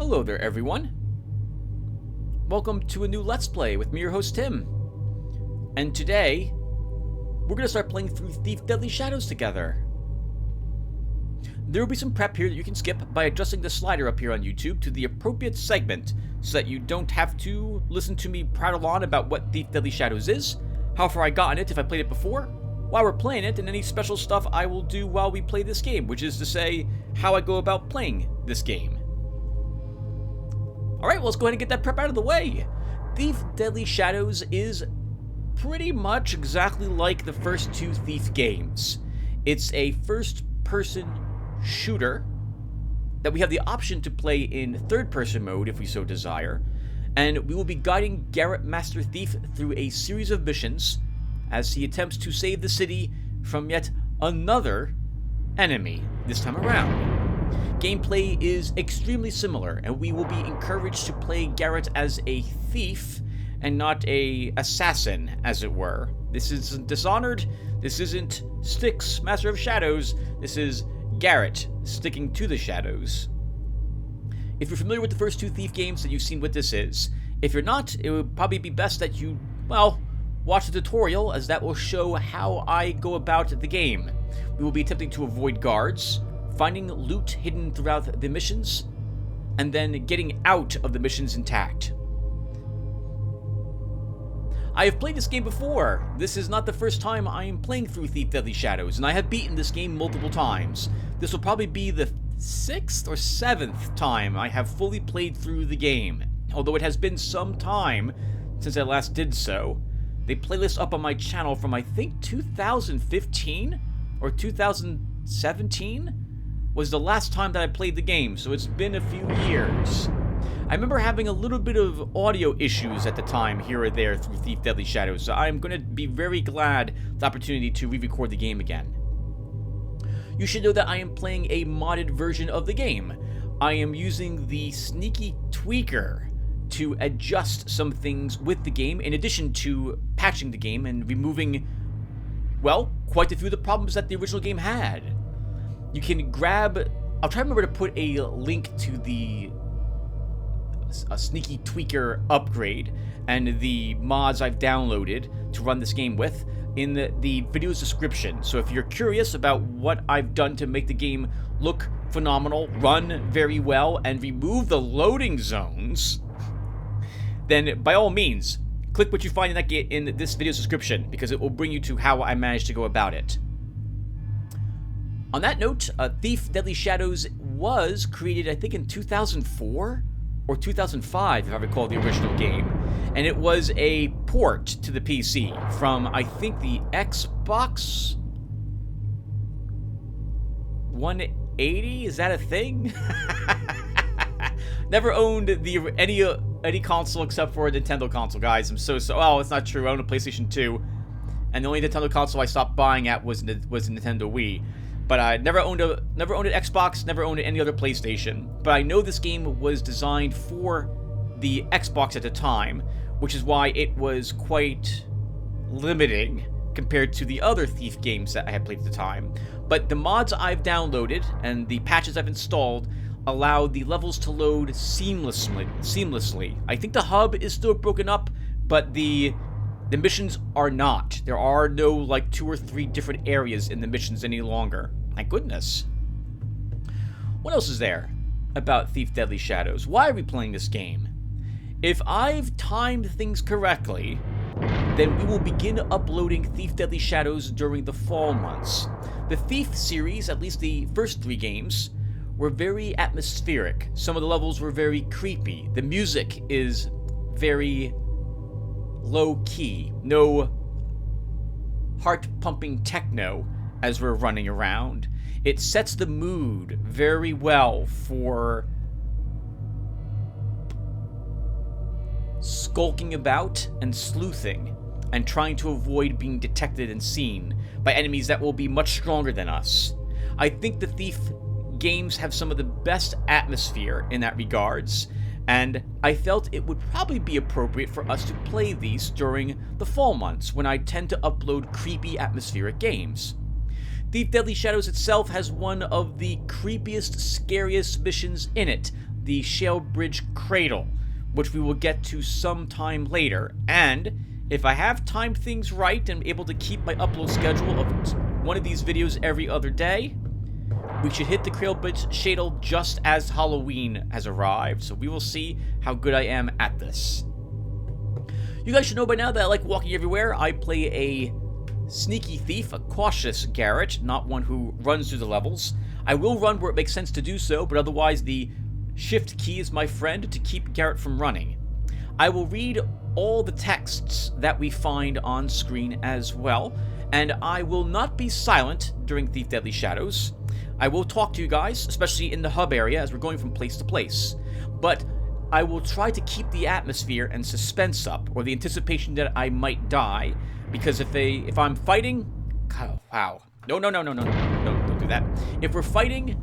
Hello there, everyone. Welcome to a new Let's Play with me, your host, Tim. And today, we're going to start playing through Thief Deadly Shadows together. There will be some prep here that you can skip by adjusting the slider up here on YouTube to the appropriate segment so that you don't have to listen to me prattle on about what Thief Deadly Shadows is, how far I got in it if I played it before, why we're playing it, and any special stuff I will do while we play this game, which is to say, how I go about playing this game. Alright, well, let's go ahead and get that prep out of the way. Thief Deadly Shadows is pretty much exactly like the first two Thief games. It's a first-person shooter that we have the option to play in third-person mode if we so desire, and we will be guiding Garrett, Master Thief, through a series of missions as he attempts to save the city from yet another enemy this time around. Gameplay is extremely similar, and we will be encouraged to play Garrett as a thief and not a assassin, as it were. This isn't Dishonored, this isn't Styx, Master of Shadows, this is Garrett, sticking to the shadows. If you're familiar with the first two Thief games, then you've seen what this is. If you're not, it would probably be best that you, well, watch the tutorial, as that will show how I go about the game. We will be attempting to avoid guards, finding loot hidden throughout the missions, and then getting out of the missions intact. I have played this game before. This is not the first time I am playing through Thief Deadly Shadows, and I have beaten this game multiple times. This will probably be the 6th or 7th time I have fully played through the game, although it has been some time since I last did so. The playlist up on my channel from, I think, 2015 or 2017 was the last time that I played the game, so it's been a few years. I remember having a little bit of audio issues at the time, here or there, through Thief Deadly Shadows, so I'm going to be very glad the opportunity to re-record the game again. You should know that I am playing a modded version of the game. I am using the Sneaky Tweaker to adjust some things with the game, in addition to patching the game and removing, well, quite a few of the problems that the original game had. You can grab, I'll try to remember to put a link to the Sneaky Tweaker upgrade and the mods I've downloaded to run this game with in the video's description. So if you're curious about what I've done to make the game look phenomenal, run very well, and remove the loading zones, then by all means, click what you find in this video's description, because it will bring you to how I managed to go about it. On that note, Thief Deadly Shadows was created, I think, in 2004 or 2005, if I recall the original game. And it was a port to the PC from, I think, the Xbox 180? Is that a thing? Never owned any console except for a Nintendo console, guys. I'm so oh, it's not true. I own a PlayStation 2, and the only Nintendo console I stopped buying at was the Nintendo Wii. But I never owned an Xbox, never owned any other PlayStation. But I know this game was designed for the Xbox at the time, which is why it was quite limiting compared to the other Thief games that I had played at the time. But the mods I've downloaded and the patches I've installed allow the levels to load seamlessly. I think the hub is still broken up, but the missions are not. There are no, like, 2 or 3 different areas in the missions any longer. Thank goodness. What else is there about Thief Deadly Shadows? Why are we playing this game? If I've timed things correctly, then we will begin uploading Thief Deadly Shadows during the fall months. The Thief series, at least the first 3 games, were very atmospheric. Some of the levels were very creepy. The music is very low-key. No heart-pumping techno as we're running around. It sets the mood very well for skulking about and sleuthing and trying to avoid being detected and seen by enemies that will be much stronger than us. I think the Thief games have some of the best atmosphere in that regards, and I felt it would probably be appropriate for us to play these during the fall months, when I tend to upload creepy atmospheric games. Thief Deadly Shadows itself has one of the creepiest, scariest missions in it, the Shale Bridge Cradle, which we will get to sometime later. And if I have timed things right and able to keep my upload schedule of one of these videos every other day, we should hit the Cradle Bridge Shadle just as Halloween has arrived. So we will see how good I am at this. You guys should know by now that I like walking everywhere. I play a sneaky thief, a cautious Garrett, not one who runs through the levels. I will run where it makes sense to do so, but otherwise the shift key is my friend to keep Garrett from running. I will read all the texts that we find on screen as well, and I will not be silent during Thief Deadly Shadows. I will talk to you guys, especially in the hub area as we're going from place to place, but I will try to keep the atmosphere and suspense up, or the anticipation that I might die, because if I'm fighting, oh, wow, no, don't do that. If we're fighting,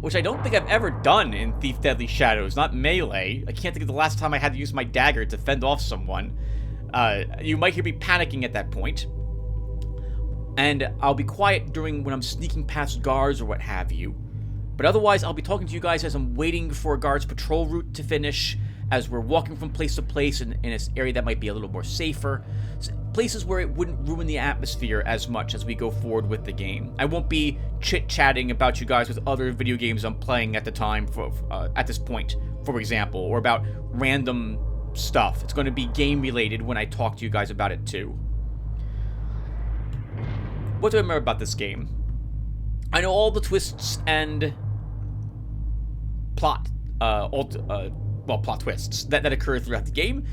which I don't think I've ever done in Thief Deadly Shadows, not melee. I can't think of the last time I had to use my dagger to fend off someone. You might hear me panicking at that point. And I'll be quiet when I'm sneaking past guards or what have you. But otherwise, I'll be talking to you guys as I'm waiting for a guard's patrol route to finish, as we're walking from place to place in an area that might be a little more safer. Places where it wouldn't ruin the atmosphere as much as we go forward with the game. I won't be chit-chatting about you guys with other video games I'm playing at the time, at this point, for example, or about random stuff. It's going to be game-related when I talk to you guys about it too. What do I remember about this game? I know all the twists and plot twists that occur throughout the game.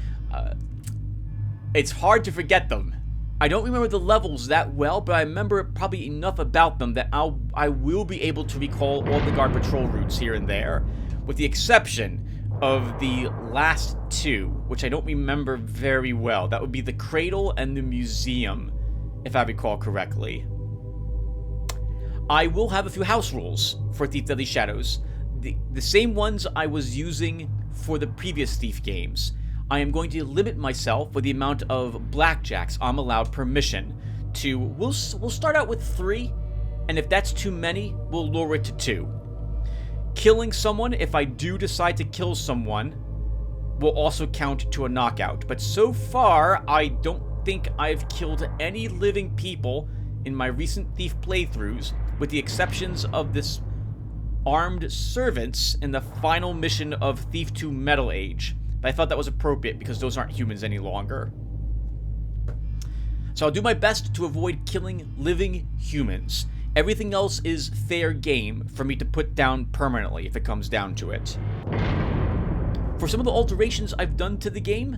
It's hard to forget them. I don't remember the levels that well, but I remember probably enough about them that I will be able to recall all the guard patrol routes here and there, with the exception of the last two, which I don't remember very well. That would be the Cradle and the Museum, if I recall correctly. I will have a few house rules for Thief Deadly Shadows, the same ones I was using for the previous Thief games. I am going to limit myself with the amount of blackjacks I'm allowed permission to. We'll start out with 3, and if that's too many, we'll lower it to 2. Killing someone, if I do decide to kill someone, will also count to a knockout. But so far, I don't think I've killed any living people in my recent Thief playthroughs, with the exceptions of this armed servants in the final mission of Thief 2 Metal Age. But I thought that was appropriate because those aren't humans any longer. So I'll do my best to avoid killing living humans. Everything else is fair game for me to put down permanently if it comes down to it. For some of the alterations I've done to the game,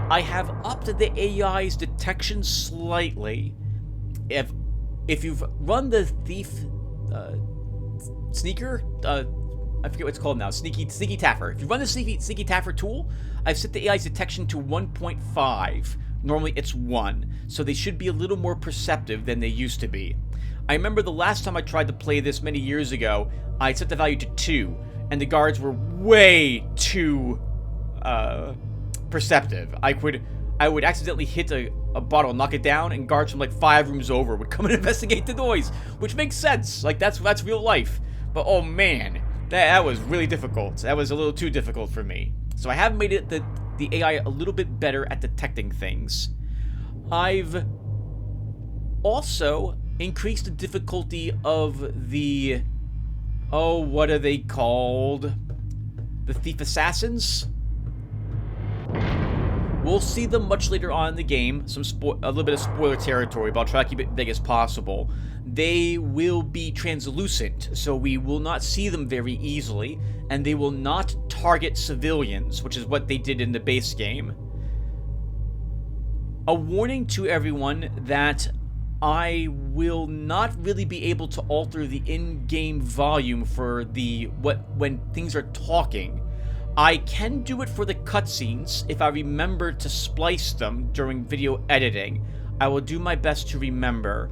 I have upped the AI's detection slightly. If you've run the Thief Sneaker, I forget what it's called now, Sneaky Taffer. If you run the Sneaky Taffer tool, I've set the AI's detection to 1.5. Normally it's 1, so they should be a little more perceptive than they used to be. I remember the last time I tried to play this many years ago, I set the value to 2, and the guards were way too perceptive. I would accidentally hit a bottle, knock it down, and guards from like 5 rooms over would come and investigate the noise, which makes sense. Like that's real life. But oh man, that was really difficult. That was a little too difficult for me. So I have made it the AI a little bit better at detecting things. I've also increased the difficulty of the, what are they called? The Thief Assassins? We'll see them much later on in the game, a little bit of spoiler territory, but I'll try to keep it big as possible. They will be translucent, so we will not see them very easily, and they will not target civilians, which is what they did in the base game. A warning to everyone that I will not really be able to alter the in-game volume for when things are talking. I can do it for the cutscenes if I remember to splice them during video editing. I will do my best to remember.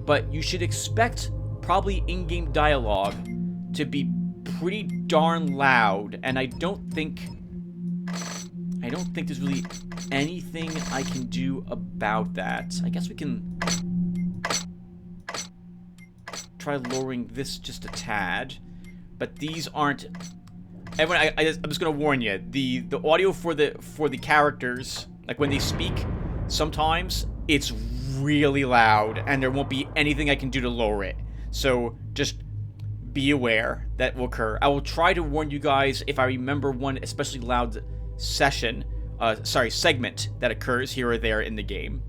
But you should expect probably in-game dialogue to be pretty darn loud, and I don't think there's really anything I can do about that. I guess we can try lowering this just a tad, but these aren't Everyone, I'm just gonna warn you. The audio for the characters, like when they speak, sometimes it's really loud, and there won't be anything I can do to lower it. So just be aware that will occur. I will try to warn you guys if I remember one especially loud segment that occurs here or there in the game.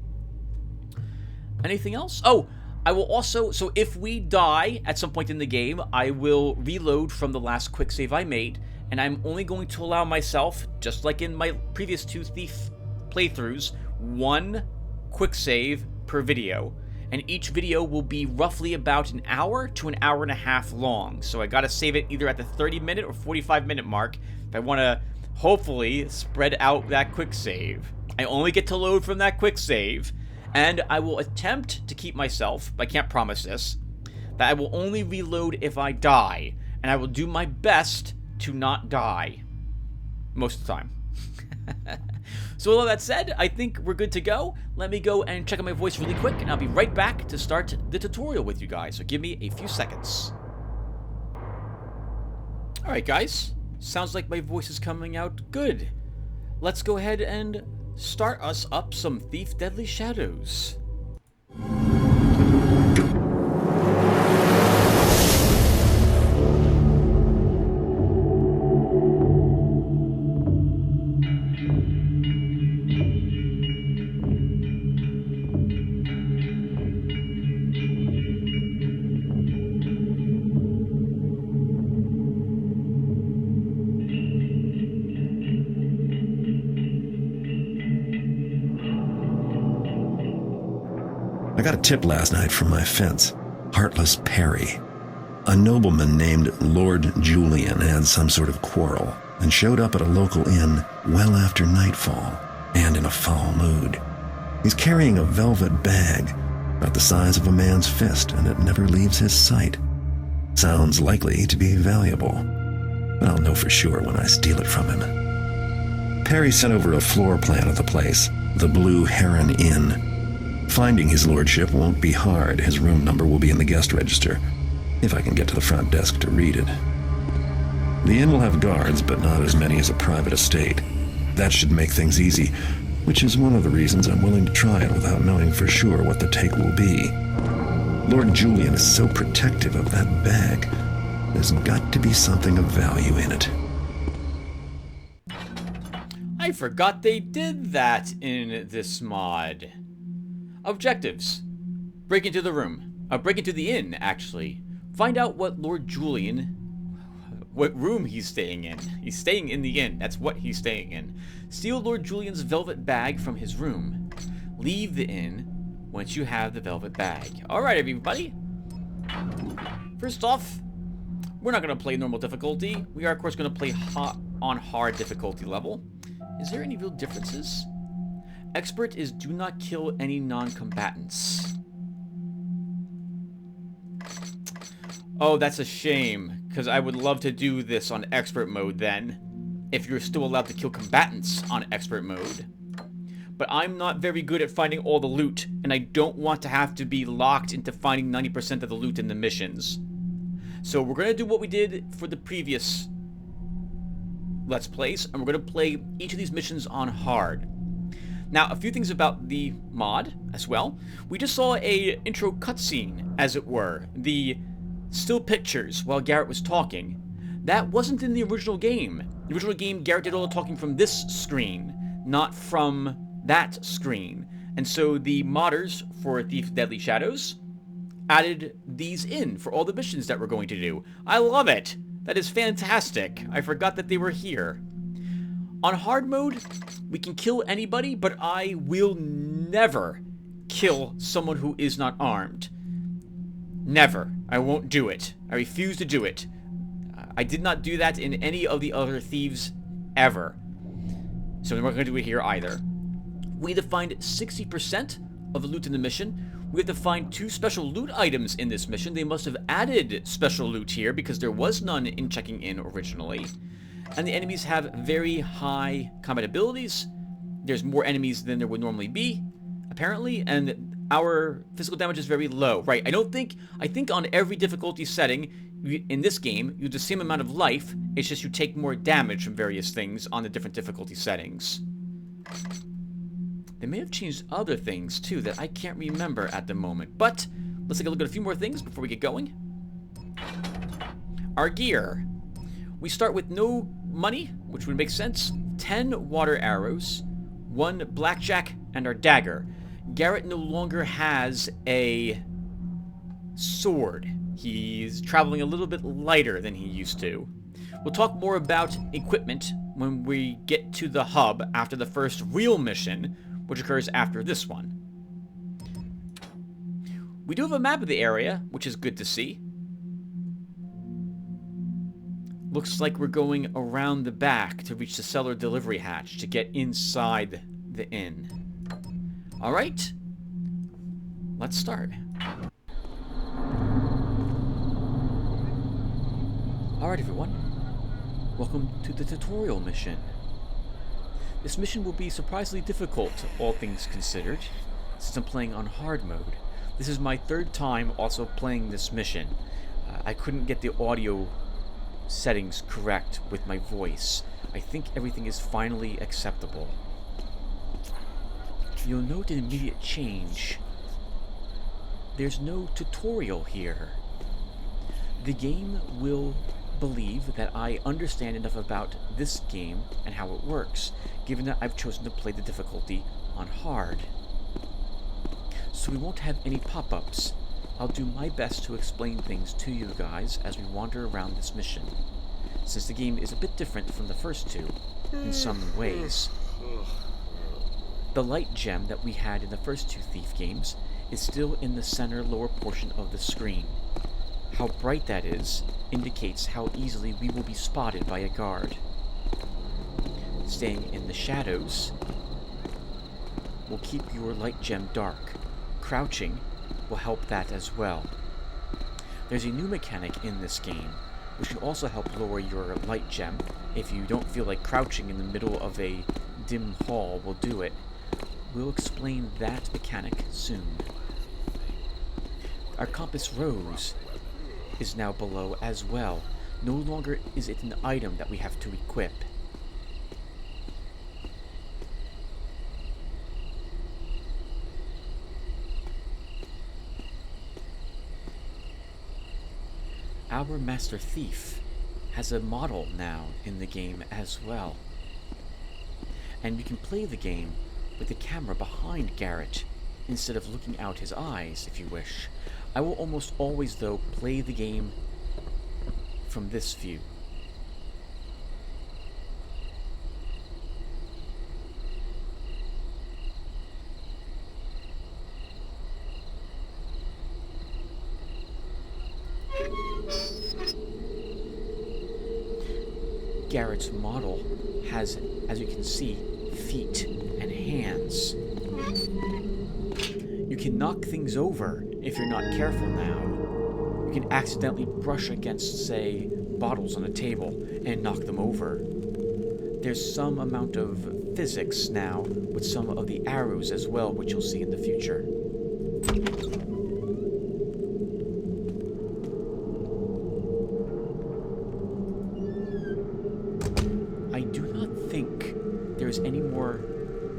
Anything else? Oh, I will also, so if we die at some point in the game, I will reload from the last quick save I made, and I'm only going to allow myself, just like in my previous 2 Thief playthroughs, 1 quick save per video. And each video will be roughly about an hour to an hour and a half long. So I gotta save it either at the 30-minute or 45-minute mark if I wanna, hopefully, spread out that quick save. I only get to load from that quick save, and I will attempt to keep myself, but I can't promise this, that I will only reload if I die, and I will do my best to not die most of the time. So with all that said, I think we're good to go. Let me go and check out my voice really quick, and I'll be right back to start the tutorial with you guys, so give me a few seconds. Alright guys, sounds like my voice is coming out good. Let's go ahead and start us up some Thief Deadly Shadows. I got a tip last night from my fence. Heartless Perry. A nobleman named Lord Julian had some sort of quarrel and showed up at a local inn well after nightfall and in a foul mood. He's carrying a velvet bag about the size of a man's fist, and it never leaves his sight. Sounds likely to be valuable, but I'll know for sure when I steal it from him. Perry sent over a floor plan of the place, the Blue Heron Inn. Finding his lordship won't be hard. His room number will be in the guest register, if I can get to the front desk to read it. The inn will have guards, but not as many as a private estate. That should make things easy, which is one of the reasons I'm willing to try it without knowing for sure what the take will be. Lord Julian is so protective of that bag. There's got to be something of value in it. I forgot they did that in this mod. Objectives. Break into the room. Break into the inn, actually. Find out what Lord Julian... what room he's staying in. He's staying in the inn. That's what he's staying in. Steal Lord Julian's velvet bag from his room. Leave the inn once you have the velvet bag. Alright, everybody. First off, we're not going to play normal difficulty. We are, of course, going to play on hard difficulty level. Is there any real differences? Expert is do not kill any non-combatants. Oh, that's a shame, because I would love to do this on expert mode then, if you're still allowed to kill combatants on expert mode. But I'm not very good at finding all the loot, and I don't want to have to be locked into finding 90% of the loot in the missions. So we're going to do what we did for the previous Let's Plays, and we're going to play each of these missions on hard. Now, a few things about the mod as well. We just saw a intro cutscene, as it were. The still pictures while Garrett was talking. That wasn't in the original game. The original game, Garrett did all the talking from this screen, not from that screen. And so the modders for Thief Deadly Shadows added these in for all the missions that we're going to do. I love it! That is fantastic. I forgot that they were here. On hard mode, we can kill anybody, but I will never kill someone who is not armed. Never. I won't do it. I refuse to do it. I did not do that in any of the other Thieves ever. So we're not going to do it here either. We have to find 60% of the loot in the mission. We have to find 2 special loot items in this mission. They must have added special loot here because there was none in checking in originally. And the enemies have very high combat abilities. There's more enemies than there would normally be, apparently, and our physical damage is very low. Right, I think on every difficulty setting in this game, you have the same amount of life, it's just you take more damage from various things on the different difficulty settings. They may have changed other things, too, that I can't remember at the moment. But let's take a look at a few more things before we get going. Our gear. We start with no money, which would make sense. 10 water arrows, 1 blackjack, and our dagger. Garrett no longer has a sword. He's traveling a little bit lighter than he used to. We'll talk more about equipment when we get to the hub after the first real mission, which occurs after this one. We do have a map of the area, which is good to see. Looks like we're going around the back to reach the cellar delivery hatch to get inside the inn. Alright, let's start. Alright everyone, welcome to the tutorial mission. This mission will be surprisingly difficult, all things considered, since I'm playing on hard mode. This is my 3rd time also playing this mission. I couldn't get the audio settings correct with my voice. I think everything is finally acceptable. You'll note an immediate change. There's no tutorial here. The game will believe that I understand enough about this game and how it works, given that I've chosen to play the difficulty on hard. So we won't have any pop-ups. I'll do my best to explain things to you guys as we wander around this mission, since the game is a bit different from the first two in some ways. The light gem that we had in the first 2 Thief games is still in the center lower portion of the screen. How bright that is indicates how easily we will be spotted by a guard. Staying in the shadows will keep your light gem dark. Crouching will help that as well. There's a new mechanic in this game, which can also help lower your light gem if you don't feel like crouching in the middle of a dim hall will do it. We'll explain that mechanic soon. Our compass rose is now below as well. No longer is it an item that we have to equip. Our Master Thief has a model now in the game as well. And we can play the game with the camera behind Garrett instead of looking out his eyes, if you wish. I will almost always, though, play the game from this view. Garrett's model has, as you can see, feet and hands. You can knock things over if you're not careful now. You can accidentally brush against, say, bottles on a table and knock them over. There's some amount of physics now with some of the arrows as well, which you'll see in the future. I do not think there's any more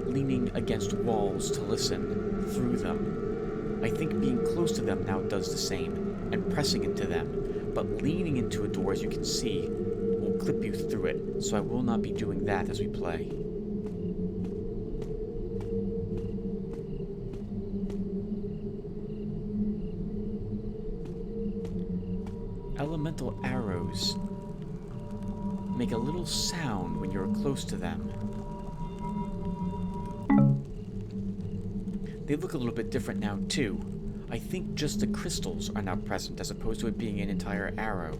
leaning against walls to listen through them. I think being close to them now does the same, and pressing into them, but leaning into a door, as you can see, will clip you through it, so I will not be doing that as we play. Elemental arrows make a little sound when you're close to them. They look a little bit different now too. I think just the crystals are now present as opposed to it being an entire arrow.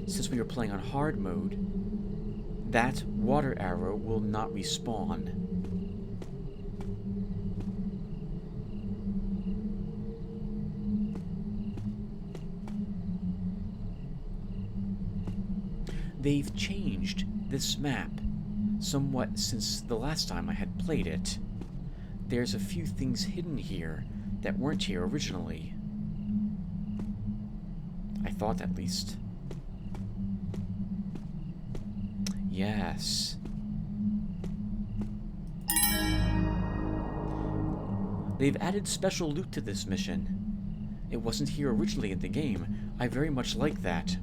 Since we are playing on hard mode, that water arrow will not respawn. They've changed this map somewhat since the last time I had played it. there's a few things hidden here that weren't here originally. I thought, at least. Yes. They've added special loot to this mission. It wasn't here originally in the game. I very much like that.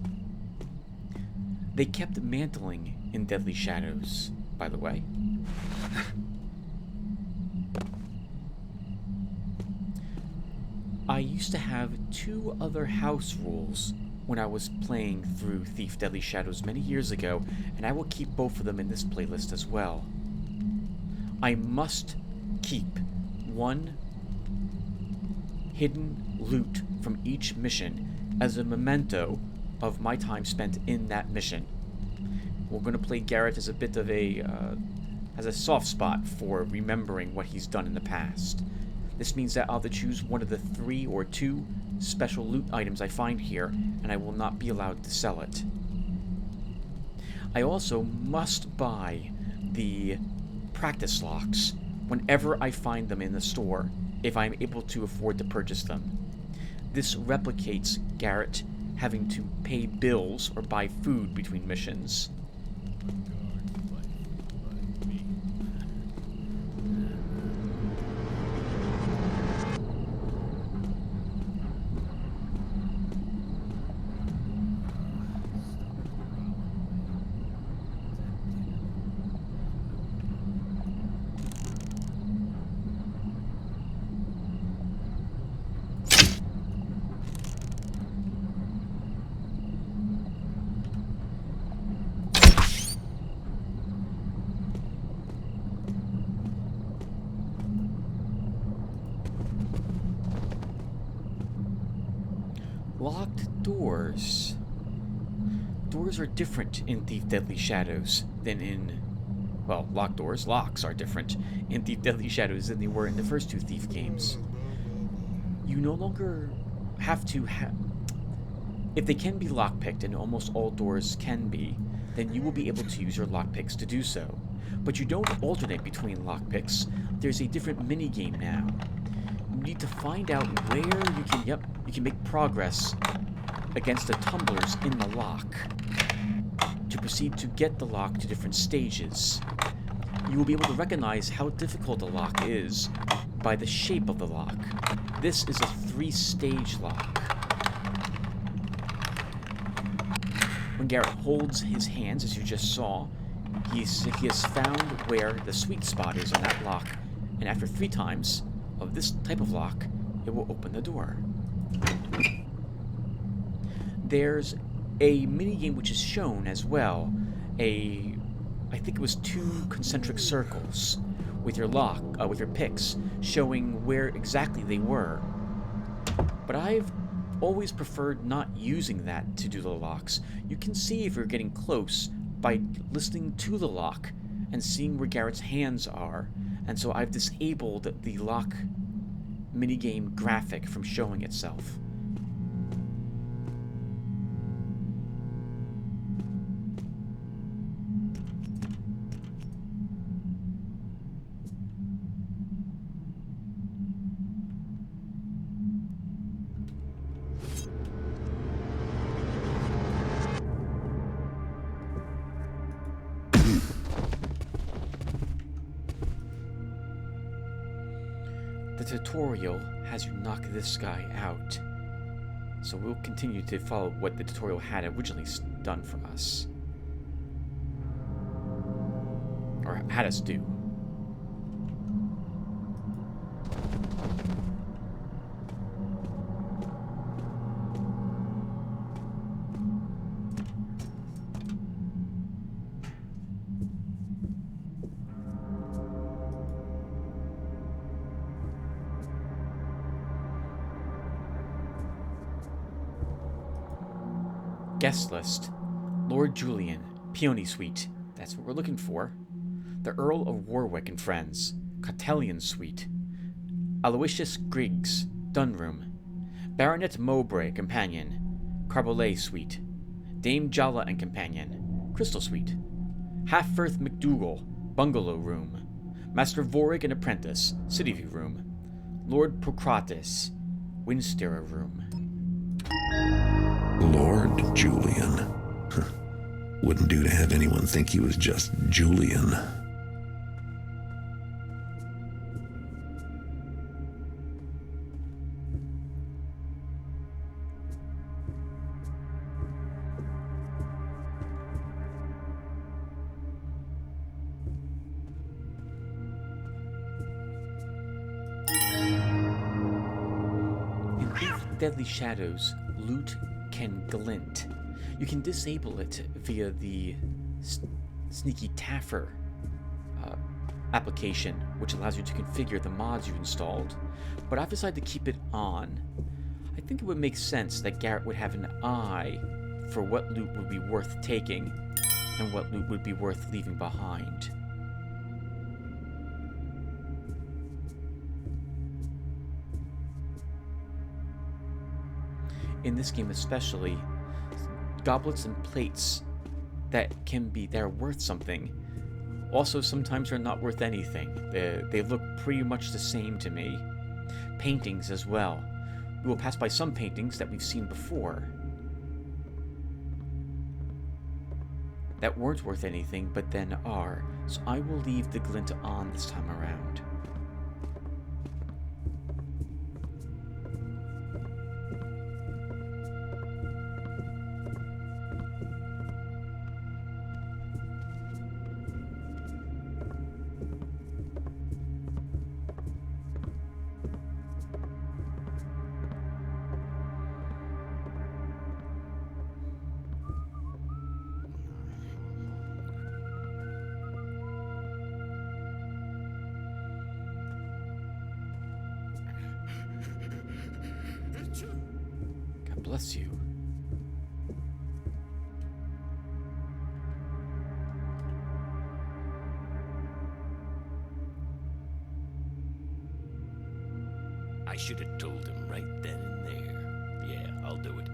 They kept mantling in Deadly Shadows, by the way. I used to have 2 other house rules when I was playing through Thief Deadly Shadows many years ago, and I will keep both of them in this playlist as well. I must keep 1 hidden loot from each mission as a memento of my time spent in that mission. We're going to play Garrett as a bit of has a soft spot for remembering what he's done in the past. This means that I'll have to choose one of the 3 or 2 special loot items I find here, and I will not be allowed to sell it. I also must buy the practice locks whenever I find them in the store, if I'm able to afford to purchase them. This replicates Garrett having to pay bills or buy food between missions. Locked doors. Doors are different in Thief Deadly Shadows than in... Well, locked doors, locks are different in Thief Deadly Shadows than they were in the first 2 Thief games. You no longer have to if they can be lockpicked, and almost all doors can be, then you will be able to use your lockpicks to do so. But you don't alternate between lockpicks. There's a different mini-game now. You need to find out where you can make progress against the tumblers in the lock to proceed to get the lock to different stages. You will be able to recognize how difficult a lock is by the shape of the lock. This is a 3-stage lock. When Garrett holds his hands, as you just saw, he has found where the sweet spot is on that lock, and after 3 times of this type of lock, it will open the door. There's a minigame which is shown as well. I think it was 2 concentric circles with your with your picks, showing where exactly they were. But I've always preferred not using that to do the locks. You can see if you're getting close by listening to the lock and seeing where Garrett's hands are, and so I've disabled the lock minigame graphic from showing itself. The tutorial has you knock this guy out, so we'll continue to follow what the tutorial had originally done for us. Or had us do. Guest list. Lord Julian, Peony Suite. That's what we're looking for. The Earl of Warwick and Friends, Cotellion Suite. Aloysius Griggs, Dunroom. Baronet Mowbray, Companion, Carbolet Suite. Dame Jalla and Companion, Crystal Suite. Halfirth McDougal, Bungalow Room. Master Vorig and Apprentice, City View Room. Lord Procrates, Windstarer Room. Lord Julian. Wouldn't do to have anyone think he was just Julian. Deadly Shadows, loot can glint. You can disable it via the Sneaky Taffer application, which allows you to configure the mods you installed. But I've decided to keep it on. I think it would make sense that Garrett would have an eye for what loot would be worth taking and what loot would be worth leaving behind. In this game especially, goblets and plates that are worth something also sometimes are not worth anything. They look pretty much the same to me. Paintings as well. We will pass by some paintings that we've seen before that weren't worth anything but then are, so I will leave the glint on this time around. God bless you. I should have told him right then and there. Yeah, I'll do it.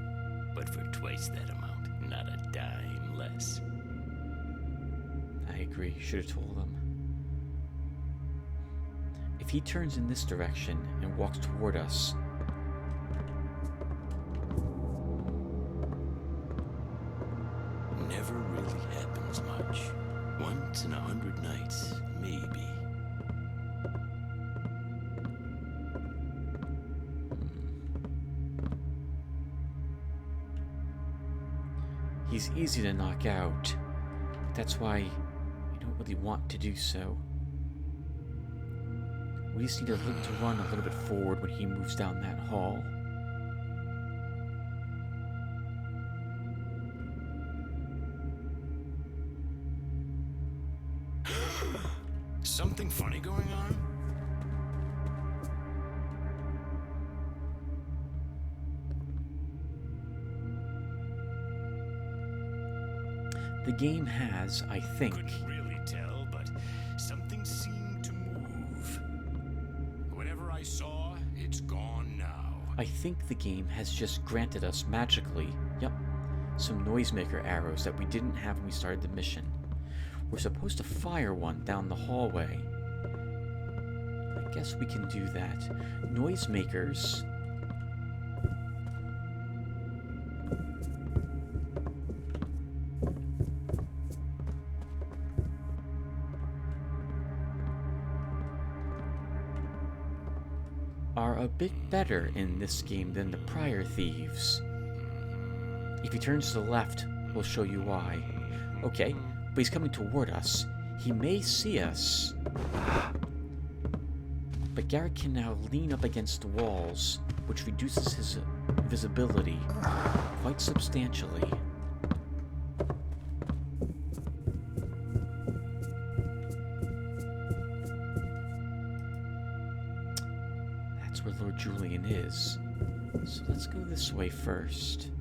But for twice that amount, not a dime less. I agree. Should have told him. If he turns in this direction and walks toward us, Never really happens much. Once in 100 nights, maybe. he's easy to knock out. That's why I don't really want to do so. We just need to run a little bit forward when he moves down that hall. Something funny going on? The game has, I think... Couldn't really tell, but something seemed to move. Whatever I saw, it's gone now. I think the game has just granted us magically, some noisemaker arrows that we didn't have when we started the mission. We're supposed to fire one down the hallway. I guess we can do that. Noisemakers... are a bit better in this game than the prior thieves. If he turns to the left, we'll show you why. Okay, but he's coming toward us. He may see us. But Garrett can now lean up against the walls, which reduces his visibility quite substantially. That's where Lord Julian is. So let's go this way first.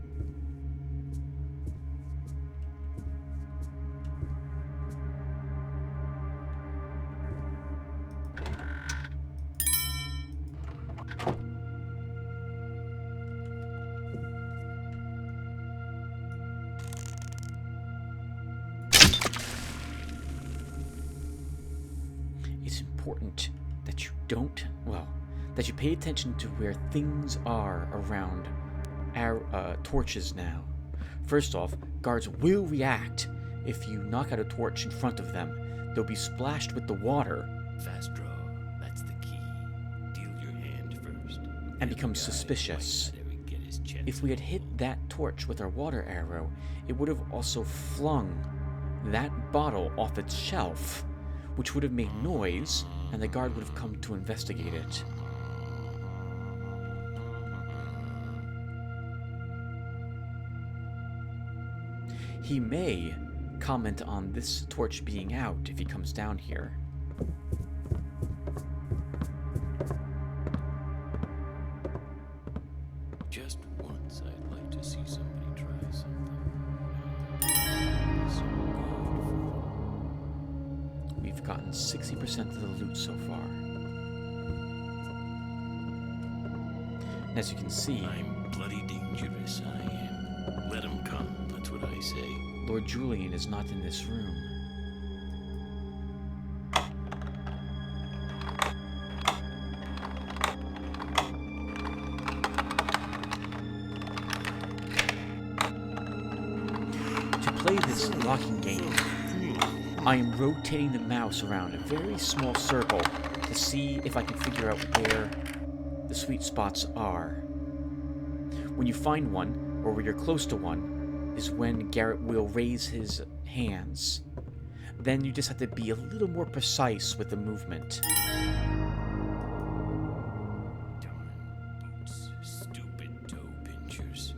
It's important that you that you pay attention to where things are around our torches now. First off, guards will react if you knock out a torch in front of them. They'll be splashed with the water. Fast draw, that's the key. Deal your hand first. And become suspicious. If we had hit that torch with our water arrow, it would have also flung that bottle off its shelf, which would have made noise, and the guard would have come to investigate it. He may comment on this torch being out if he comes down here. Just once, I'd like to see somebody try something. We've gotten 60% of the loot so far. As you can see, I'm bloody dangerous, I am. Let him come, that's what I say. Lord Julian is not in this room. To play this locking game, I am rotating the mouse around a very small circle to see if I can figure out where the sweet spots are. When you find one, or when you're close to one, is when Garrett will raise his hands. Then you just have to be a little more precise with the movement. Darn boots, stupid toe pinchers.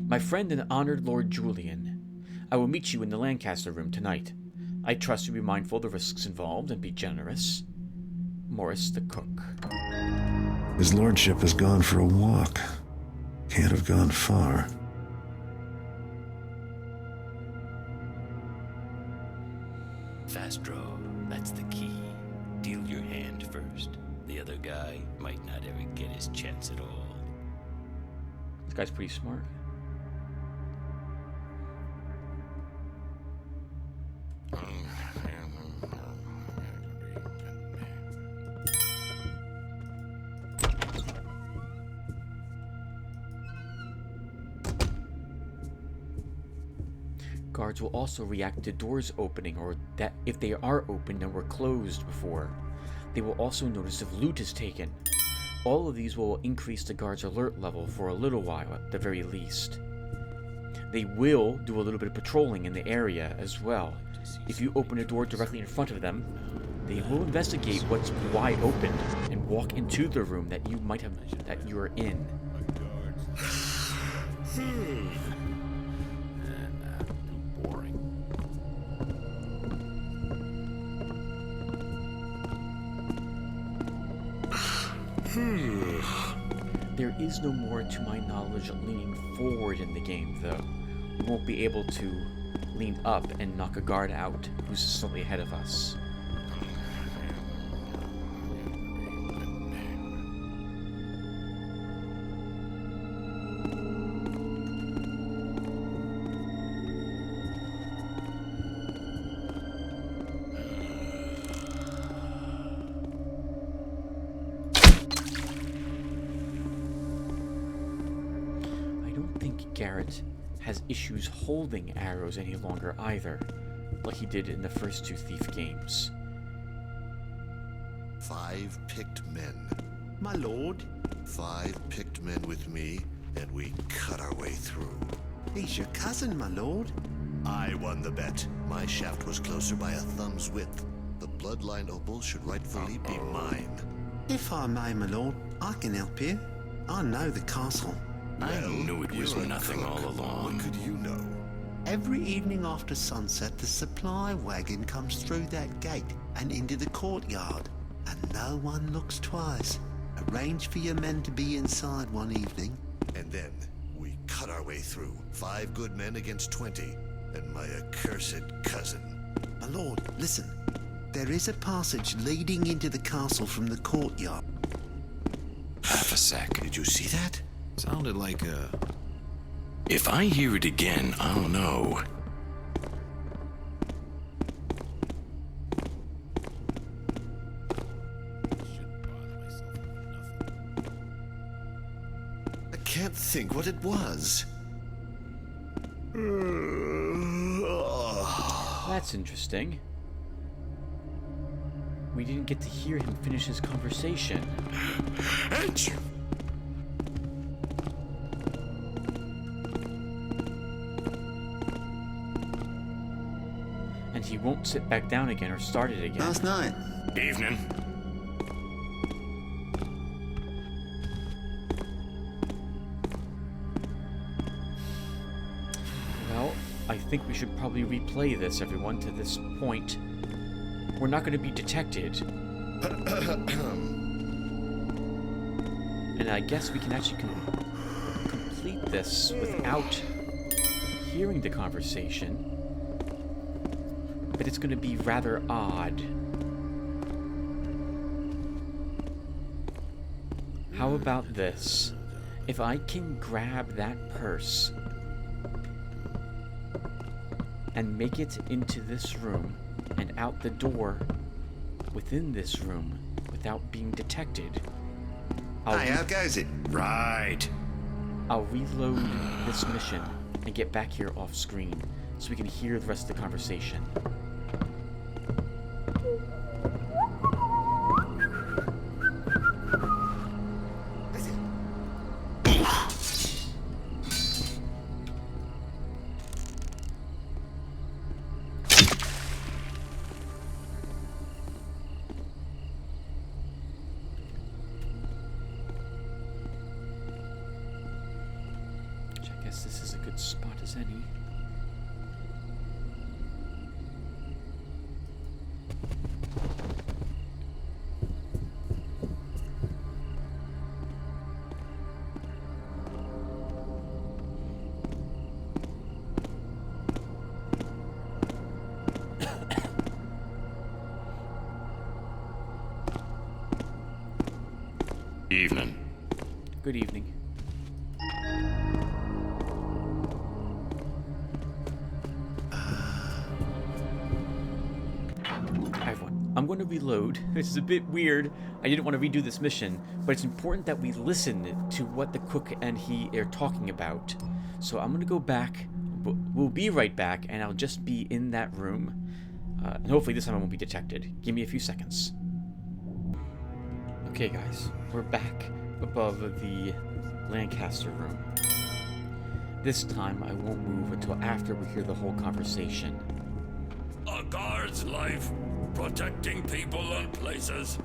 My friend and honored Lord Julian, I will meet you in the Lancaster room tonight. I trust you'll be mindful of the risks involved and be generous. Morris the cook. His lordship has gone for a walk. Can't have gone far. Fast draw, that's the key. Deal your hand first. The other guy might not ever get his chance at all. This guy's pretty smart. Guards will also react to doors opening, or that if they are opened and were closed before. They will also notice if loot is taken. All of these will increase the guard's alert level for a little while at the very least. They will do a little bit of patrolling in the area as well. If you open a door directly in front of them, they will investigate what's wide open and walk into the room that you might have you are in. Boring. There is no more, to my knowledge, leaning forward in the game, though. We won't be able to lean up and knock a guard out who's slightly ahead of us. Garrett has issues holding arrows any longer either, like he did in the first two Thief games. 5 picked men. My lord, 5 picked men with me, and we cut our way through. he's your cousin, my lord. I won the bet. My shaft was closer by a thumb's width. The bloodline opal should rightfully be mine. If I may, my lord, I can help you. I know the castle. I knew it was You're a nothing cook. all along. What could you know? Every evening after sunset, the supply wagon comes through that gate and into the courtyard, and no one looks twice. Arrange for your men to be inside one evening. And then we cut our way through. 5 good men against 20, and my accursed cousin. My lord, listen. There is a passage leading into the castle from the courtyard. Half a sec. Did you see that? Sounded like a If I hear it again, I'll know. I can't think what it was. That's interesting. We didn't get to hear him finish his conversation. Achoo! And he won't sit back down again or start it again. Last night. Evening. Well, I think we should probably replay this, everyone, to this point. We're not going to be detected. And I guess we can actually complete this without hearing the conversation. But it's going to be rather odd. How about this? If I can grab that purse and make it into this room and out the door within this room without being detected, Hey, how goes it? Right. I'll reload this mission and get back here off screen so we can hear the rest of the conversation. I guess this is a good spot as any. Evening. Good evening. Hi everyone. I'm going to reload. This is a bit weird. I didn't want to redo this mission, but it's important that we listen to what the cook and he are talking about. So I'm going to go back. We'll be right back, and I'll just be in that room. And hopefully this time I won't be detected. Give me a few seconds. Okay guys, we're back above the Lancaster room. This time I won't move until after we hear the whole conversation. A guard's life, protecting people and places.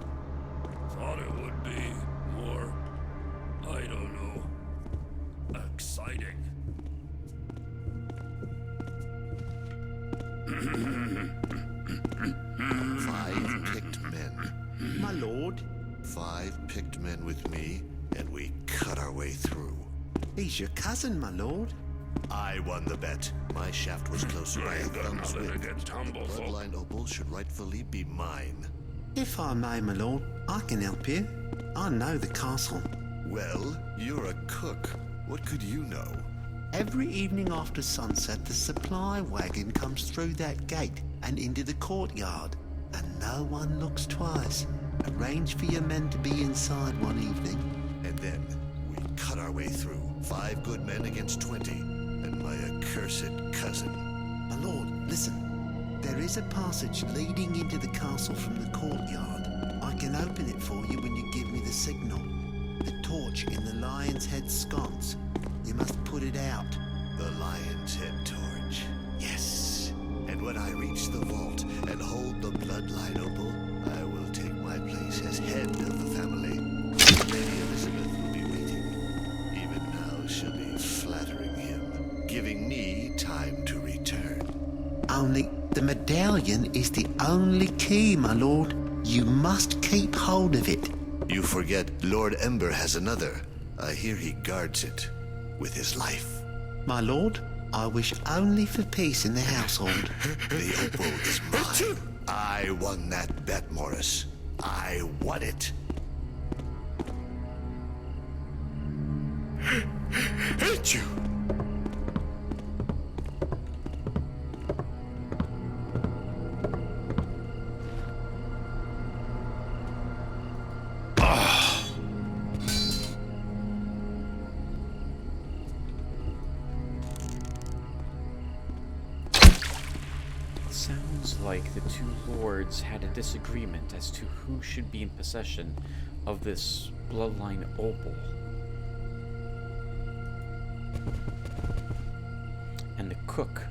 Thought it would be more, I don't know, exciting. Five picked men. My lord. 5 picked men with me, and we cut our way through. He's your cousin, my lord. I won the bet. My shaft was closer by a thumb's width. Get tumble, The bloodline opal should rightfully be mine. If I may, my lord, I can help you. I know the castle. Well, you're a cook. What could you know? Every evening after sunset, the supply wagon comes through that gate and into the courtyard, and no one looks twice. Arrange for your men to be inside one evening. And then we cut our way through. 5 good men against 20, and my accursed cousin. My lord, listen. There is a passage leading into the castle from the courtyard. I can open it for you when you give me the signal. The torch in the lion's head sconce. You must put it out. The lion's head torch. Yes. And when I reach the vault and hold the bloodline opal, I will take my place as head of the family. Lady Elizabeth will be waiting. Even now she'll be flattering him, giving me time to return. Only the medallion is the only key, my lord. You must keep hold of it. You forget Lord Ember has another. I hear he guards it with his life. My lord, I wish only for peace in the household. The opal is mine. I won that bet, Morris. I won it. Hate you. like the two lords had a disagreement as to who should be in possession of this bloodline opal. And the cook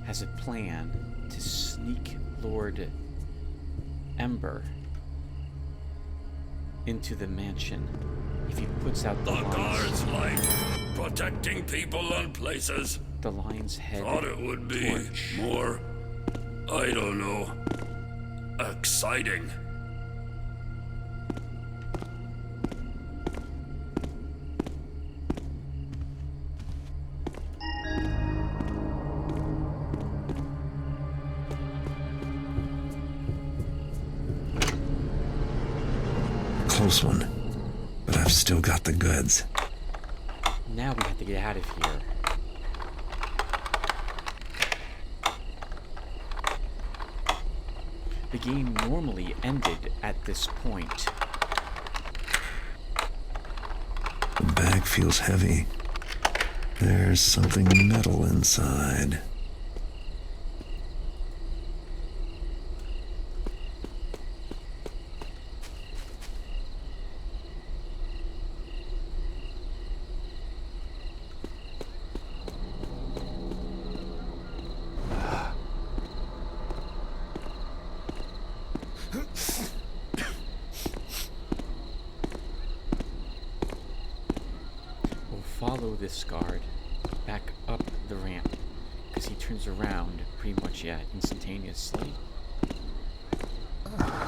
has a plan to sneak Lord Ember into the mansion if he puts out the guards like protecting people and places. The lion's head Thought it would be torch. more, I don't know, exciting. Close one, but I've still got the goods. Now we have to get out of here. The game normally ended at this point. The bag feels heavy. There's something metal inside. We'll follow this guard back up the ramp, because he turns around pretty much, instantaneously. I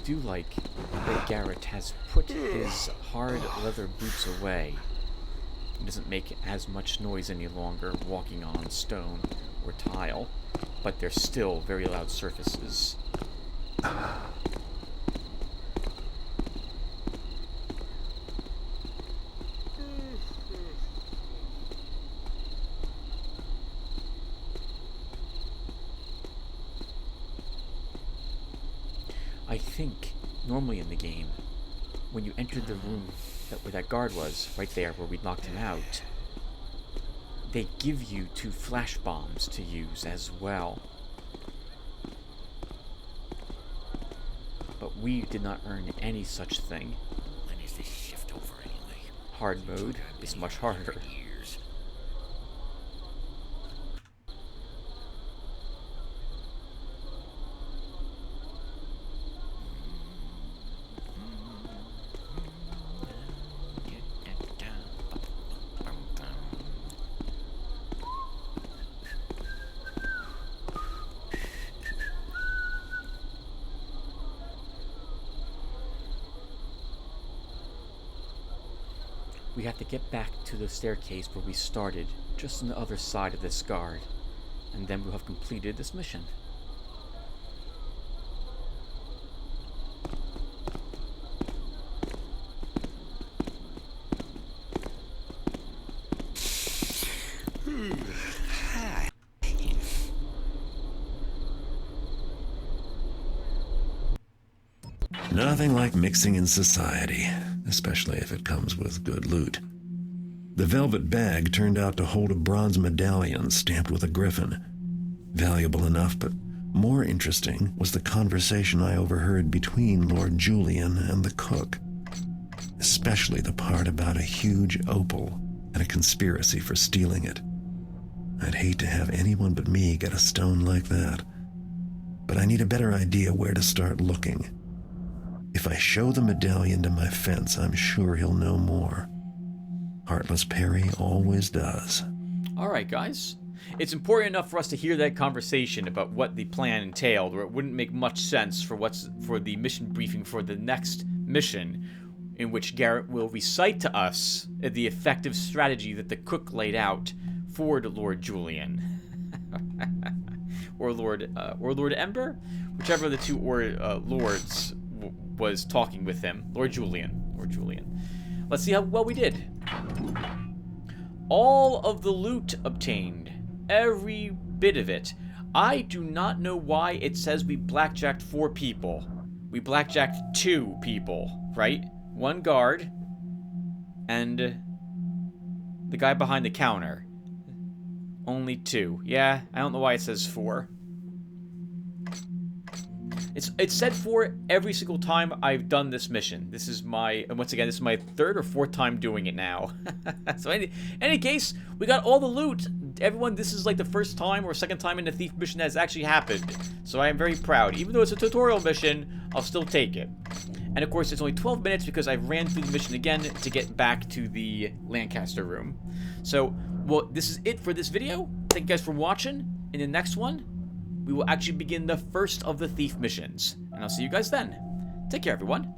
do like that Garrett has put his hard leather boots away. He doesn't make as much noise any longer walking on stone or tile, but they're still very loud surfaces. I think, normally in the game, when you entered the room where that guard was, right there where we knocked him out, they give you 2 flash bombs to use as well. But we did not earn any such thing. When is this shift over anyway? Hard mode is much harder. Years. We have to get back to the staircase where we started, just on the other side of this guard, and then we'll have completed this mission. Nothing like mixing in society, especially if it comes with good loot. The velvet bag turned out to hold a bronze medallion stamped with a griffin. Valuable enough, but more interesting was the conversation I overheard between Lord Julian and the cook. Especially the part about a huge opal and a conspiracy for stealing it. I'd hate to have anyone but me get a stone like that. But I need a better idea where to start looking. If I show the medallion to my fence, I'm sure he'll know more. Heartless Perry always does. Alright, guys. It's important enough for us to hear that conversation about what the plan entailed, or it wouldn't make much sense for the mission briefing for the next mission, in which Garrett will recite to us the effective strategy that the cook laid out for Lord Julian. or Lord Ember? Whichever of the two lords was talking with him. Lord Julian. Let's see how well we did. All of the loot obtained. Every bit of it. I do not know why it says we blackjacked 4 people. We blackjacked 2 people, right? 1 guard, and the guy behind the counter. Only 2. Yeah, I don't know why it says 4. It's said 4 every single time I've done this mission. This is my, and once again, this is my 3rd or 4th time doing it now. So any case, we got all the loot. Everyone, this is like the first time or 2nd time in the thief mission that has actually happened. So I am very proud. Even though it's a tutorial mission, I'll still take it. And of course, it's only 12 minutes because I ran through the mission again to get back to the Lancaster room. So, well, this is it for this video. Thank you guys for watching. In the next one, we will actually begin the first of the thief missions. And I'll see you guys then. Take care, everyone.